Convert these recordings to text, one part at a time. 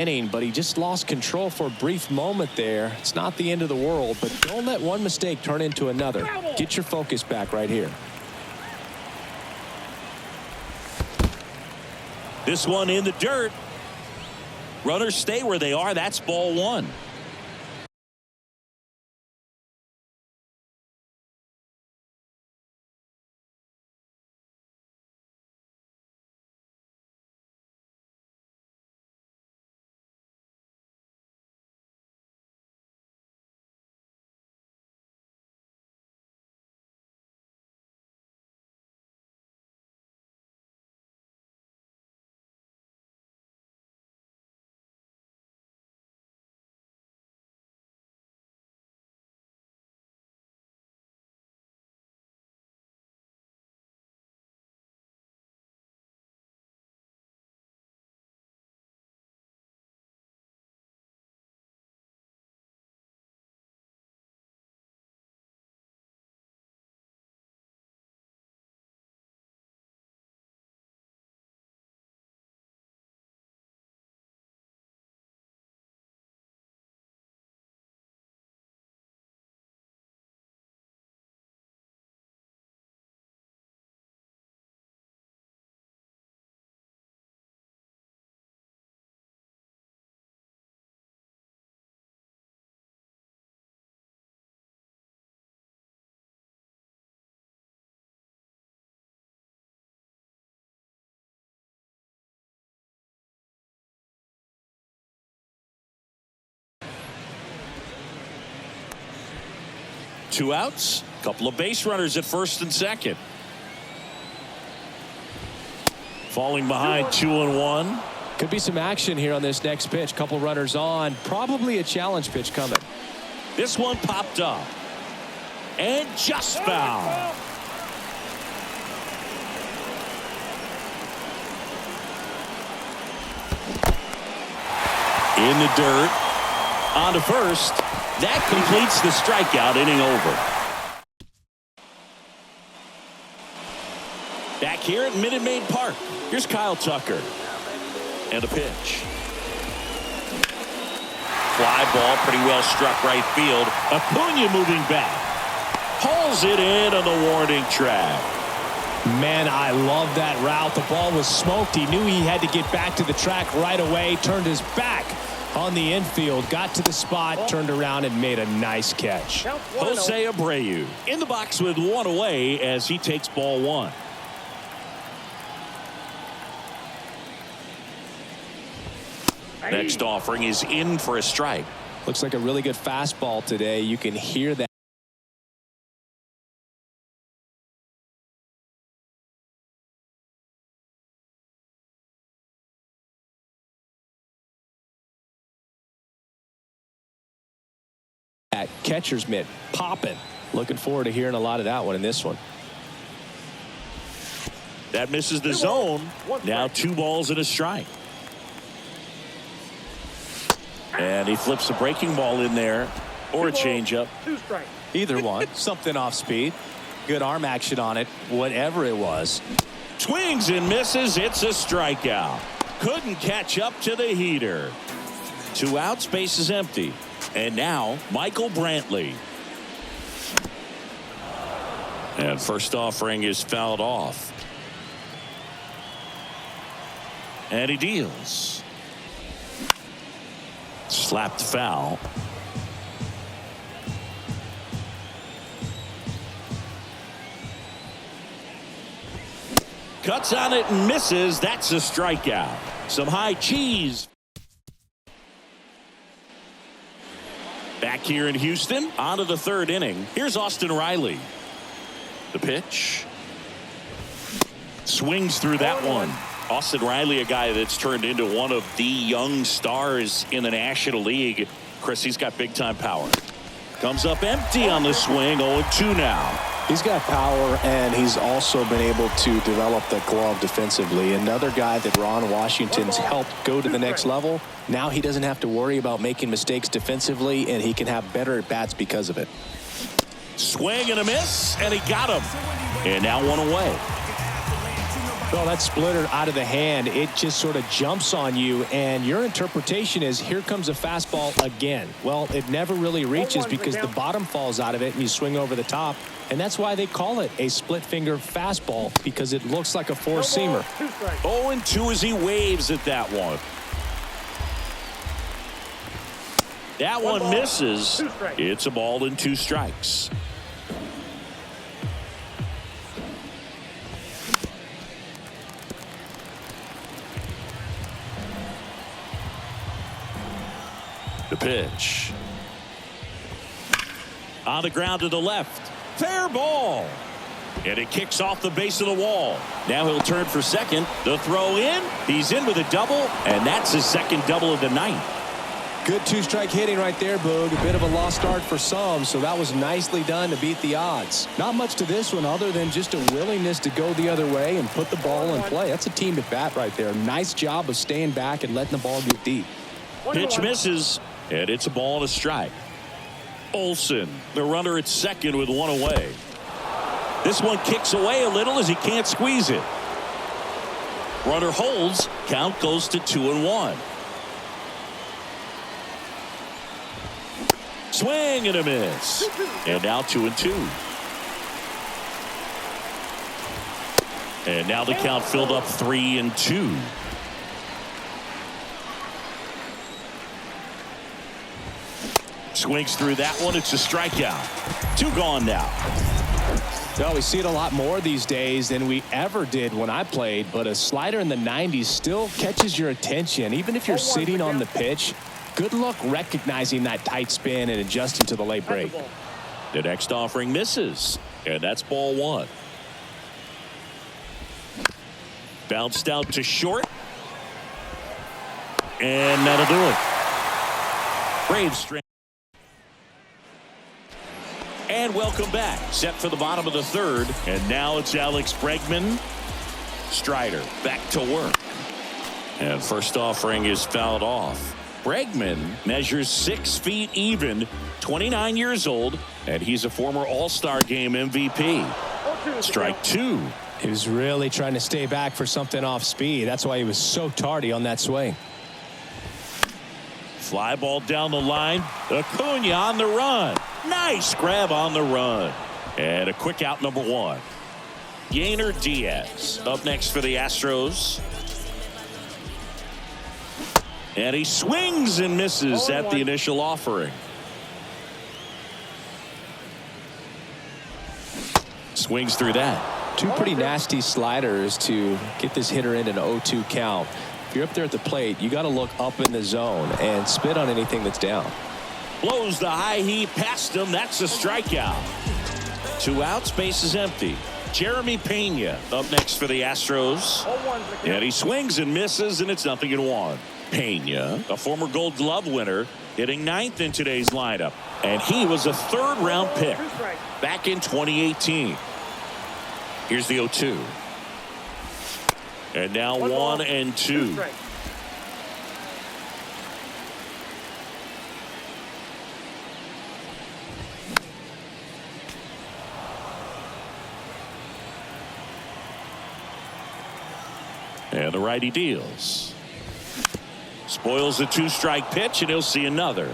inning, but he just lost control for a brief moment there. It's not the end of the world, but don't let one mistake turn into another. Get your focus back right here. This one in the dirt. Runners stay where they are. That's ball one. Two outs, couple of base runners at first and second. Falling behind 2-1. Could be some action here on this next pitch. Couple runners on. Probably a challenge pitch coming. This one popped up. And just foul. In the dirt. On to first. That completes the strikeout. Inning over. Back here at Minute Maid Park. Here's Kyle Tucker. And a pitch. Fly ball pretty well struck right field. Acuna moving back. Hauls it in on the warning track. Man, I love that route. The ball was smoked. He knew he had to get back to the track right away. Turned his back on the infield, got to the spot, turned around and made a nice catch. Jose Abreu in the box with one away as he takes ball one. Next offering is in for a strike. Looks like a really good fastball today. You can hear that. At catcher's mitt, popping. Looking forward to hearing a lot of that one in this one. That misses the zone. Now 2 balls and a strike. And he flips a breaking ball in there, or a changeup. 2 strikes. Either one. Something off speed. Good arm action on it. Whatever it was. Swings and misses. It's a strikeout. Couldn't catch up to the heater. 2 outs, base is empty. And now Michael Brantley. And first offering is fouled off. And he deals. Slapped foul. Cuts on it and misses. That's a strikeout. Some high cheese. Back here in Houston, on to the 3rd inning. Here's Austin Riley. The pitch. Swings through that one. Austin Riley, a guy that's turned into one of the young stars in the National League. Chris, he's got big-time power. Comes up empty on the swing. 0-2 now. He's got power, and he's also been able to develop the glove defensively. Another guy that Ron Washington's helped go to the next level. Now he doesn't have to worry about making mistakes defensively, and he can have better at-bats because of it. Swing and a miss, and he got him. And now 1 away. Well, that splitter out of the hand, it just sort of jumps on you, and your interpretation is here comes a fastball again. Well, it never really reaches because the bottom falls out of it and you swing over the top, and that's why they call it a split finger fastball, because it looks like a four-seamer. 0-2 as he waves at that one. That one misses. It's a ball and 2 strikes. The pitch. On the ground to the left. Fair ball. And it kicks off the base of the wall. Now he'll turn for second. The throw in. He's in with a double. And that's his second double of the night. Good 2-strike hitting right there, Boog. A bit of a lost start for some, so that was nicely done to beat the odds. Not much to this one other than just a willingness to go the other way and put the ball in play. That's a team at bat right there. Nice job of staying back and letting the ball get deep. Pitch misses. And it's a ball and a strike. Olsen, the runner at second with 1 away. This one kicks away a little as he can't squeeze it. Runner holds. Count goes to 2-1. Swing and a miss. And now 2-2. And now the count filled up 3-2. Swings through that one. It's a strikeout. 2 gone now. Well, we see it a lot more these days than we ever did when I played, but a slider in the 90s still catches your attention. Even if you're sitting on the pitch, good luck recognizing that tight spin and adjusting to the late break. The next offering misses, and that's ball 1. Bounced out to short. And that'll do it. Braves straight. And welcome back. Set for the bottom of the 3rd. And now it's Alex Bregman. Strider back to work. And first offering is fouled off. Bregman measures 6 feet even, 29 years old, and he's a former All-Star Game MVP. Strike 2. He was really trying to stay back for something off speed. That's why he was so tardy on that swing. Fly ball down the line. Acuna on the run. Nice grab on the run. And a quick out, number 1. Yainer Diaz up next for the Astros. And he swings and misses at the initial offering. Swings through that. 2 pretty nasty sliders to get this hitter in an 0-2 count. If you're up there at the plate, you got to look up in the zone and spit on anything that's down. Blows the high heat past him. That's a strikeout. 2 outs, base is empty. Jeremy Pena up next for the Astros. And he swings and misses, and it's 0-1. Pena, a former Gold Glove winner, hitting 9th in today's lineup. And he was a 3rd-round pick back in 2018. Here's the 0-2. And now 1-2. And the righty deals. Spoils the 2-strike pitch, and he'll see another.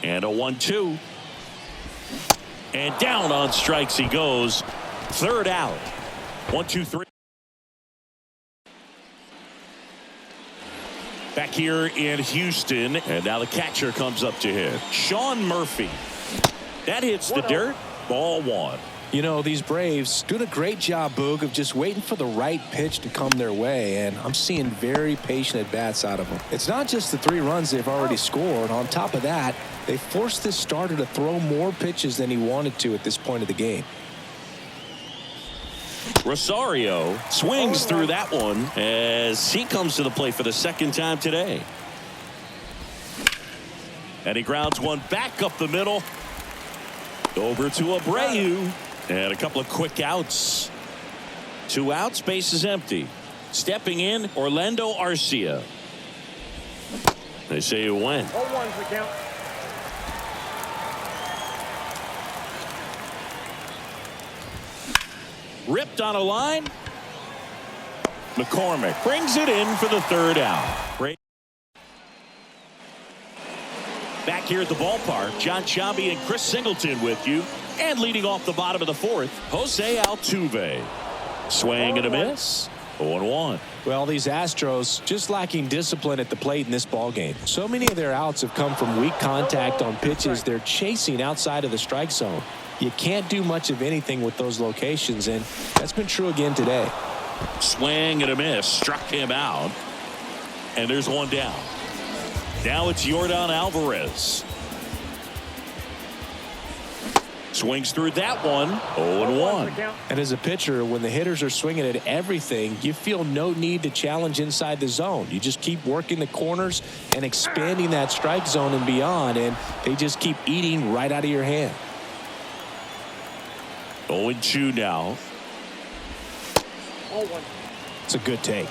And a 1-2. And down on strikes he goes. 3rd out. 1-2-3. Back here in Houston, and now the catcher comes up to hit. Sean Murphy. That hits the dirt. Ball 1. You know, these Braves doing a great job, Boog, of just waiting for the right pitch to come their way, and I'm seeing very patient at-bats out of them. It's not just the 3 runs they've already scored. On top of that, they forced this starter to throw more pitches than he wanted to at this point of the game. Rosario swings through that one as he comes to the plate for the 2nd time today. And he grounds one back up the middle. Over to Abreu. And a couple of quick outs. 2 outs, base is empty. Stepping in, Orlando Arcia. They say it went. 0-1's the count. Ripped on a line. McCormick brings it in for the third out. Great. Back here at the ballpark, John Sciambi and Chris Singleton with you. And leading off the bottom of the fourth, Jose Altuve. Swing and a miss. 0-1. Well, these Astros just lacking discipline at the plate in this ballgame. So many of their outs have come from weak contact on pitches they're chasing outside of the strike zone. You can't do much of anything with those locations, and that's been true again today. Swing and a miss. Struck him out. And there's one down. Now it's Yordan Alvarez. Swings through that one. 0-1. And as a pitcher, when the hitters are swinging at everything, you feel no need to challenge inside the zone. You just keep working the corners and expanding that strike zone and beyond, and they just keep eating right out of your hand. 0-2 now. It's a good take.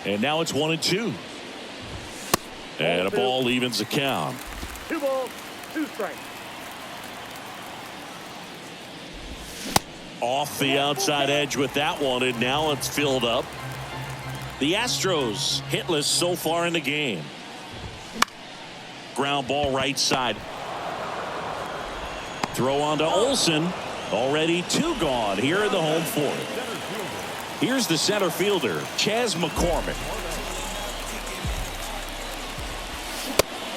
And now it's 1-2. And a ball evens the count. 2 balls, 2 strikes. Off the outside edge with that one, and now it's filled up. The Astros hitless so far in the game. Ground ball right side. Throw on to Olsen. Already 2 gone here in the home fourth. Here's the center fielder, Chas McCormick.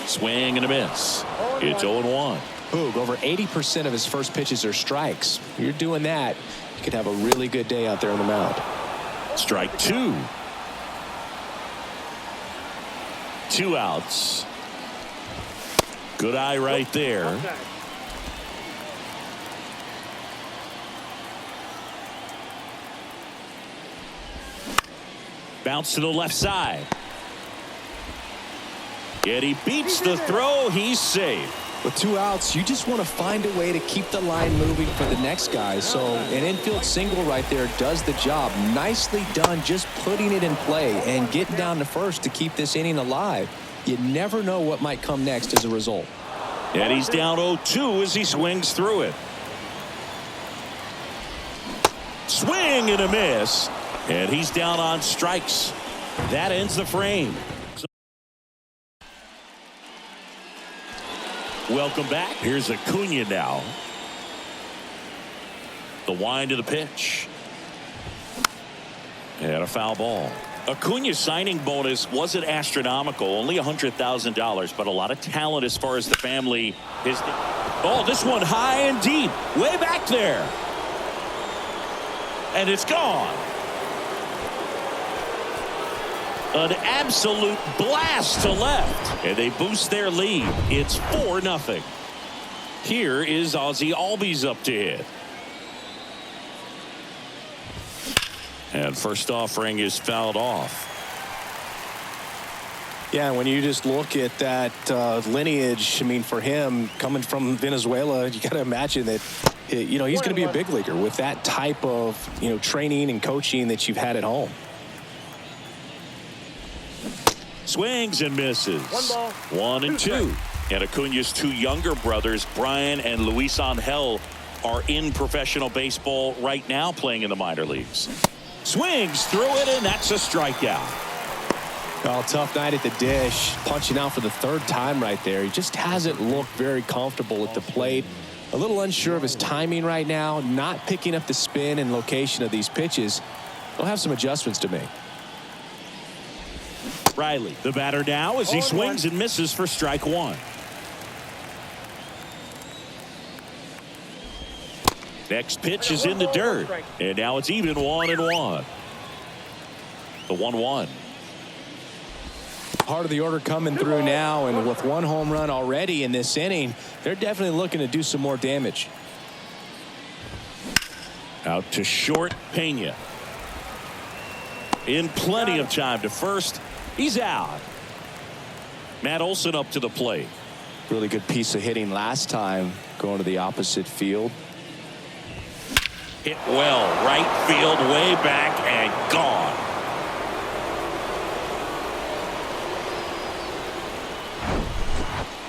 Swing and a miss. It's 0-1. Boog, over 80% of his first pitches are strikes. You're doing that, you could have a really good day out there on the mound. Strike 2. 2 outs. Good eye right there. Bounce to the left side. Yet he beats the throw. He's safe. With 2 outs, you just want to find a way to keep the line moving for the next guy. So an infield single right there does the job. Nicely done, just putting it in play and getting down to first to keep this inning alive. You never know what might come next as a result. And he's down 0-2 as he swings through it. Swing and a miss. And he's down on strikes. That ends the frame. Welcome back. Here's Acuna now. The wind of the pitch. And a foul ball. Acuna's signing bonus wasn't astronomical, only $100,000, but a lot of talent as far as the family is. Oh, this one high and deep, way back there. And it's gone. An absolute blast to left, and they boost their lead. It's 4-0. Here is Ozzie Albies up to hit. And first offering is fouled off. Yeah, when you just look at that lineage, I mean, for him coming from Venezuela, you got to imagine that, you know, he's going to be a big leaguer with that type of, you know, training and coaching that you've had at home. Swings and misses. 1-2. And Acuna's 2 younger brothers, Brian and Luis Angel, are in professional baseball right now playing in the minor leagues. Swings through it, and that's a strikeout. Well, tough night at the dish, punching out for the 3rd time right there. He just hasn't looked very comfortable at the plate. A little unsure of his timing right now, not picking up the spin and location of these pitches. He'll have some adjustments to make. Riley, the batter now, as he swings and misses for strike 1. Next pitch is in the dirt, and now it's even 1-1. The 1-1. Part of the order coming through now, and with 1 home run already in this inning, they're definitely looking to do some more damage. Out to short, Pena. In plenty of time to first. He's out. Matt Olson up to the plate. Really good piece of hitting last time, going to the opposite field. Hit well, right field, way back, and gone.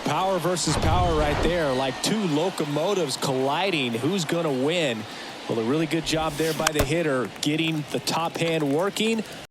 Power versus power right there, like 2 locomotives colliding. Who's going to win? Well, a really good job there by the hitter, getting the top hand working.